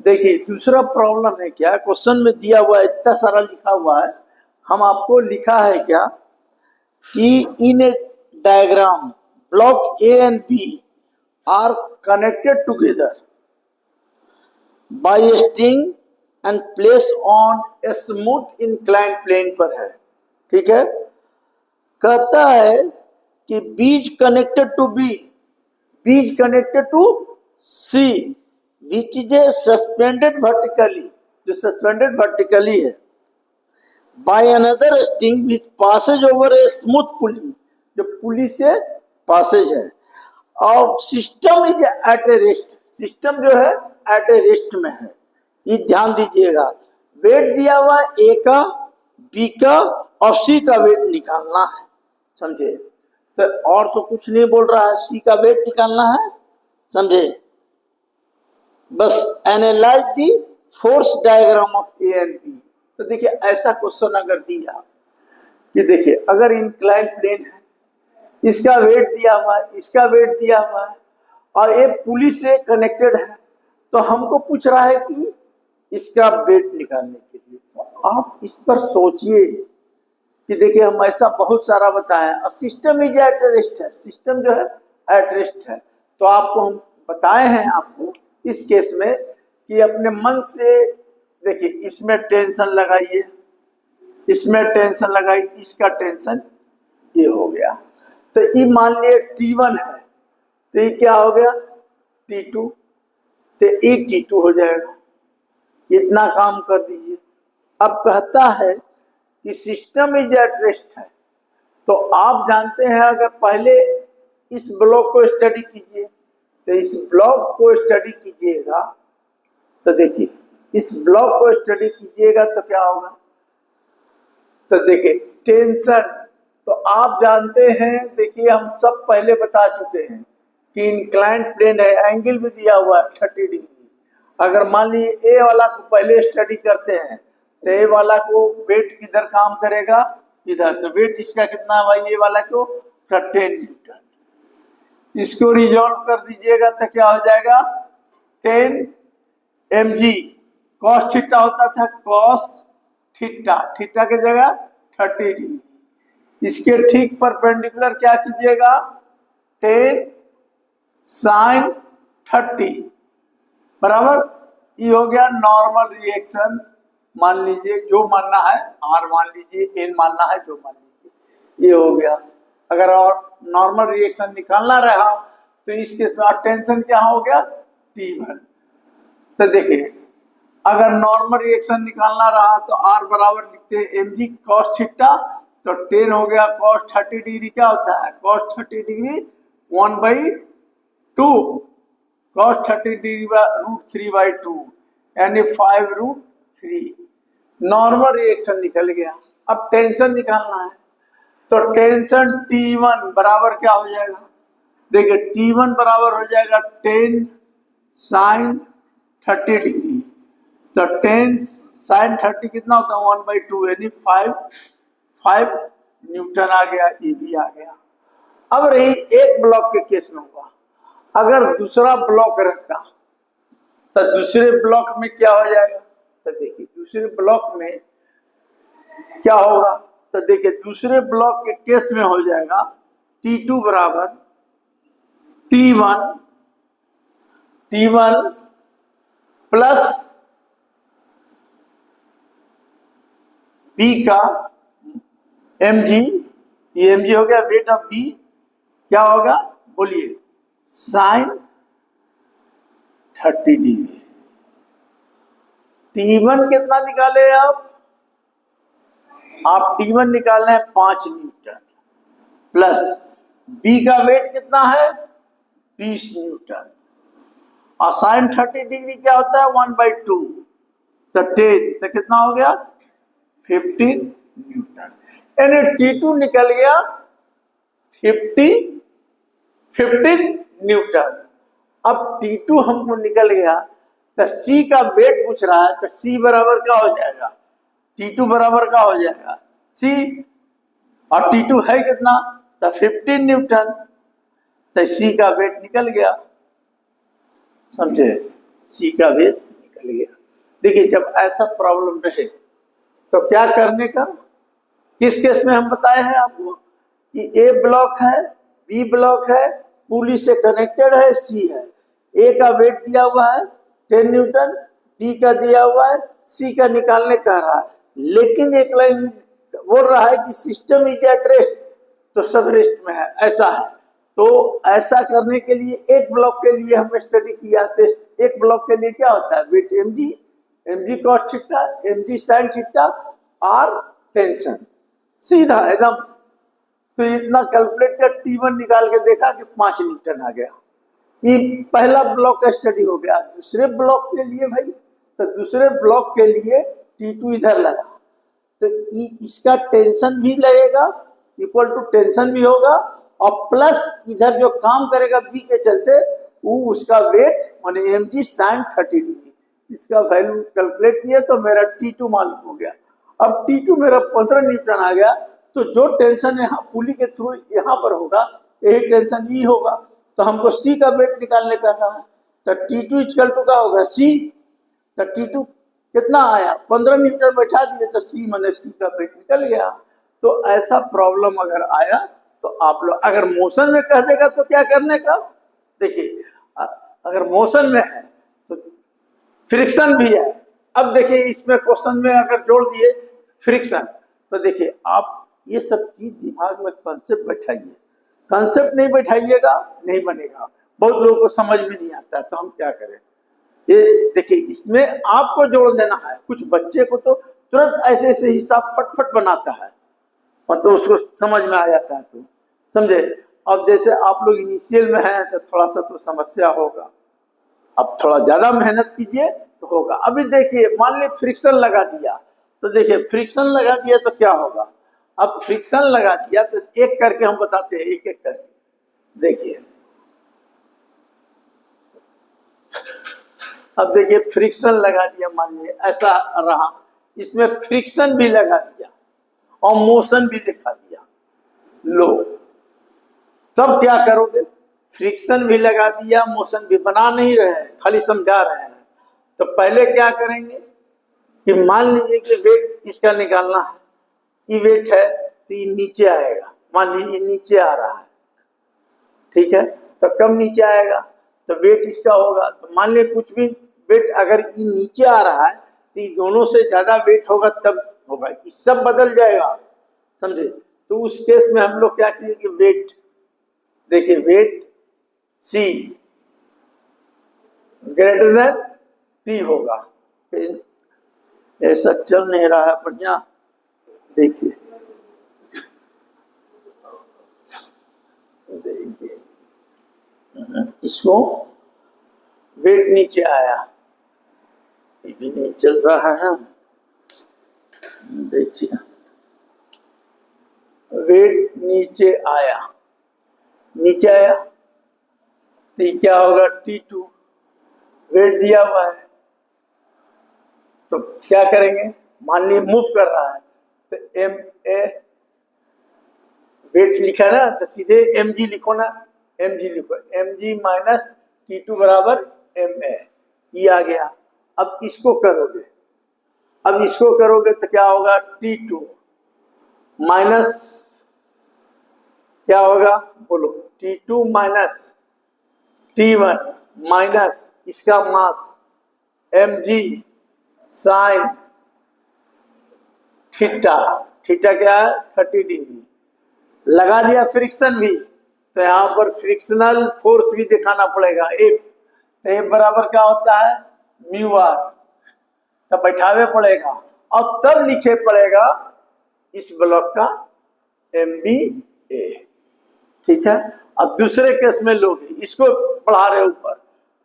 देखिए दूसरा प्रॉब्लम है क्या, क्वेश्चन में दिया हुआ है, इतना सारा लिखा हुआ है, हम आपको लिखा है क्या कि in a diagram block A and B are connected together by string and place on a smooth inclined plane पर है। ठीक है, कहता है कि B is connected to B, B is connected to C which is a suspended vertically, जो suspended vertically है, by another string which passes over a smooth pulley, जो पुली से पासेज है, और system is at a rest, system जो है eight a rest में है। ये ध्यान दीजिएगा, वेट दिया हुआ ए का, बी का और सी का वेट निकालना है, समझे? तो और तो कुछ नहीं बोल रहा है, सी का वेट निकालना है, समझे? बस analyse the force diagram of A and B. तो देखिए ऐसा क्वेश्चन अगर दिया कि देखिए अगर इंक्लाइन प्लेन है, इसका वेट दिया हुआ है, इसका वेट दिया हुआ है और ये पुली से कनेक्टेड है, तो हमको पूछ रहा है कि इसका वेट निकालने के लिए। तो आप इस पर सोचिए कि देखिए हम ऐसा बहुत सारा बताएं, और सिस्टम इज एट रेस्ट है, सिस्टम जो है एट रेस्ट है। तो आपको हम बताए हैं आपको इस केस में कि अपने मन से देखिए इसमें टेंशन लगाइए, इसमें टेंशन लगाइए, इसका टेंशन ये हो गया। तो ये मान लिए T1 है, तो ये क्या हो गया T2, तो ये T2 हो जाएगा। इतना काम कर दीजिए। अब कहता है कि सिस्टम इज एट रेस्ट है, तो आप जानते हैं अगर पहले इस ब्लॉक को स्टडी कीजिए, तो इस ब्लॉक को स्टडी कीजिएगा, तो देखिए इस ब्लॉक को स्टडी कीजिएगा तो क्या होगा, तो देखिए टेंशन, तो आप जानते हैं, देखिए हम सब पहले बता चुके हैं कि इंक्लाइंड प्लेन है, एंगल भी दिया हुआ है 30 डिग्री। अगर मान लीजिए ए वाला को पहले स्टडी करते हैं, तो ए वाला को वेट किधर काम करेगा, इधर, तो वेट इसका कितना है भाई, ए वाला को 10 न्यूटन। इसको रिजॉल्व कर दीजिएगा तो क्या हो जाएगा 10 mg। कॉस थीटा होता था कॉस थीटा, थीटा की जगह 30 डिग्री। इसके ठीक परपेंडिकुलर क्या कीजिएगा 10 साइन 30 बराबर, ये हो गया नॉर्मल रिएक्शन। मान लीजिए जो मानना है, आर मान लीजिए, एन मानना है, जो मान लीजिए, ये हो गया। अगर और नॉर्मल रिएक्शन निकालना रहा तो इस केस में टेंशन क्या हो गया T1। तो देखिए अगर नॉर्मल रिएक्शन निकालना रहा तो आर बराबर लिखते हैं mg cos थीटा, तो 10 हो गया cos 30 डिग्री, क्या होता है cos 30 डिग्री 1/2, cos 30 डिग्री √3/2 यानी 5√3। नॉर्मल रिएक्शन निकल गया। अब टेंशन निकालना है, तो टेंशन T1 बराबर क्या हो जाएगा, देखिए T1 बराबर हो जाएगा 10 साइन 30 डिग्री, तो 10 साइन 30 कितना होता है 1/2 यानी 5 न्यूटन आ गया, ये भी आ गया। अब रही एक ब्लॉक के केस में हुआ, अगर दूसरा ब्लॉक रहता तो दूसरे ब्लॉक में क्या हो जाएगा, तो देखिए दूसरे ब्लॉक में क्या होगा, तो देखिए दूसरे ब्लॉक के केस में हो जाएगा T2 बराबर T1 प्लस B का mg, ये mg हो गया वेट ऑफ B, क्या होगा बोलिए साइन 30 डिग्री। T1 कितना निकाले आप T1 निकालना है 5 न्यूटन, प्लस B का वेट कितना है 20 न्यूटन, और साइन 30 डिग्री क्या होता है 1/2, तो 10, तो कितना हो गया 15 न्यूटन, यानी T2 निकल गया 15 न्यूटन। अब T2 हमको निकल गया, तो C का वेट पूछ रहा है, तो C बराबर क्या हो जाएगा, T2 बराबर क्या हो जाएगा C, और T2 है कितना, तो 15 न्यूटन, तो C का वेट निकल गया, समझे, C का वेट निकल निकल गया। देखिए जब ऐसा प्रॉब्लम रहे तो क्या करने का, किस केस में हम बताए हैं आपको कि ए ब्लॉक है, बी ब्लॉक है, पुली से कनेक्टेड है, सी है। ए का वेट दिया हुआ है 10 न्यूटन, बी का दिया हुआ है, सी का निकालने कह रहा है, लेकिन एक लाइन बोल रहा है कि सिस्टम इज एट रेस्ट, तो सब रेस्ट में है, ऐसा है। तो ऐसा करने के लिए एक ब्लॉक के लिए हम स्टडी किया, तो एक ब्लॉक के लिए क्या होता है, weight mg cos theta, mg sin theta और टेंशन, सीधा एकदम। तो इतना कैलकुलेटर T1 निकाल के देखा कि 5 न्यूटन आ गया। ये पहला ब्लॉक का स्टडी हो गया। दूसरे ब्लॉक के लिए भाई, तो दूसरे ब्लॉक के लिए T2 इधर लगा, तो इसका टेंशन भी लगेगा, इक्वल टू टेंशन भी होगा, और प्लस इधर जो काम करेगा बी के चलते वो उसका वेट माने mg sin 30 डिग्री, इसका वैल्यू कैलकुलेट किया तो मेरा T2 मालूम हो गया। अब T2 मेरा 15 न्यूटन आ गया, तो जो टेंशन यहाँ पुली के थ्रू यहाँ पर होगा यही टेंशन ई होगा, तो हमको सी का वेट निकालने का रहा है, तो T2 इक्वल टू का होगा सी, तो T2 कितना आया 15 न्यूटन बैठा दिए, तो सी माने सी का वेट निकल गया। तो ऐसा प्रॉब्लम अगर आया तो आप लोग, अगर मोशन में कह देगा तो क्या करने का, देखिए अगर मोशन में है तो फ्रिक्शन भी है। अब देखिए इसमें क्वेश्चन में अगर जोड़ दिए फ्रिक्शन, तो देखिए आप ये सब चीज दिमाग में कॉन्सेप्ट बैठाइए, कॉन्सेप्ट नहीं बैठाइएगा नहीं बनेगा, बहुत लोगों को समझ में नहीं आता, तो हम क्या करें। ये देखिए इसमें आपको जोड़ देना है, कुछ बच्चे को तो तुरंत ऐसे ऐसे हिसाब फटफट बनाता है, मतलब उसको समझ में आ जाता है, तो समझे। अब जैसे आप लोग इनिशियल में हैं तो थोड़ा सा तो समस्या होगा, अब थोड़ा ज्यादा मेहनत कीजिए तो होगा। अभी देखिए मान ली फ्रिक्शन लगा दिया, तो देखिए फ्रिक्शन लगा दिया तो क्या होगा, अब फ्रिक्शन लगा दिया तो एक करके हम बताते हैं, एक एक करके देखिए। अब देखिए फ्रिक्शन लगा दिया, मान लीजिए ऐसा रहा, इसमें फ्रिक्शन भी लगा दिया और मोशन भी दिखा दिया, लो तब क्या करोगे, फ्रिक्शन भी लगा दिया मोशन भी, बना नहीं रहे हैं खाली समझा रहे हैं। तो पहले क्या करेंगे कि मान लीजिए कि वेट इसका निकालना है, ये वेट है तो ये नीचे आएगा, मान लीजिए नीचे आ रहा है, ठीक है, तो कब नीचे आएगा, तो वेट इसका होगा, तो मान लीजिए कुछ भी वेट अगर ये नीचे आ रहा है तो ये दोनों से ज्यादा वेट होगा तब होगा, ये सब बदल जाएगा, समझे। तो उस केस में हम लोग क्या किए कि वेट, देखिए वेट सी ग्रेटर देन टी होगा, ऐसा चल नहीं रहा है बढ़िया, देखिए देखिए इसको वेट नीचे आया, ये भी नहीं चल रहा है, देखिए वेट नीचे आया, नीचे आया तो क्या होगा T2 वेट दिया हुआ है, तो क्या करेंगे, मान लीजिए मूव कर रहा है तो एम ए वेट लिखा ना, तो सीधे mg लिखो ना, mg लिखो, mg माइनस T2 बराबर ma, ये आ गया। अब इसको करोगे, अब इसको करोगे तो क्या होगा T2 माइनस क्या होगा बोलो, T2 माइनस T1 माइनस इसका मास mg साइन थीटा, थीटा क्या है 30 डिग्री, लगा दिया फ्रिक्शन भी, तो यहाँ पर फ्रिक्शनल फोर्स भी दिखाना पड़ेगा F, तो F बराबर क्या होता है म्यू आर, तब बैठावे पड़ेगा और तब लिखे पड़ेगा इस ब्लॉक का MBA, ठीक है। अब दूसरे केस में लोग इसको बढ़ा रहे ऊपर,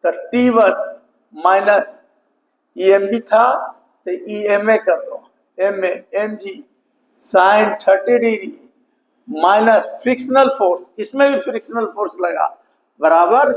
तो T1 माइनस EMB था तो EMA कर दो, MA mg sine 30 degree minus frictional force, इसमें भी फ्रिक्शनल फोर्स लगा बराबर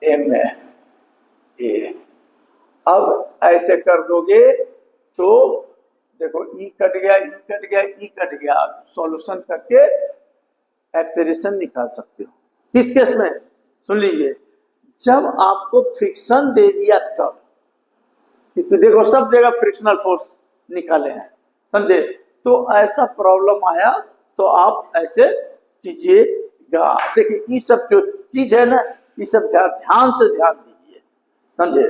MA। अब ऐसे कर दोगे तो देखो ई कट गया, ई कट गया, ई कट गया, सॉल्यूशन करके एक्सेलरेशन निकाल सकते हो। किस केस में सुन लीजिए, जब आपको फ्रिक्शन दे दिया तब, क्योंकि देखो सब जगह फ्रिक्शनल फोर्स निकाले हैं, समझे। तो ऐसा प्रॉब्लम आया तो आप ऐसे कीजिएगा। देखिए ये सब जो चीज है ना, ये सब ध्यान से ध्यान दीजिए, समझे।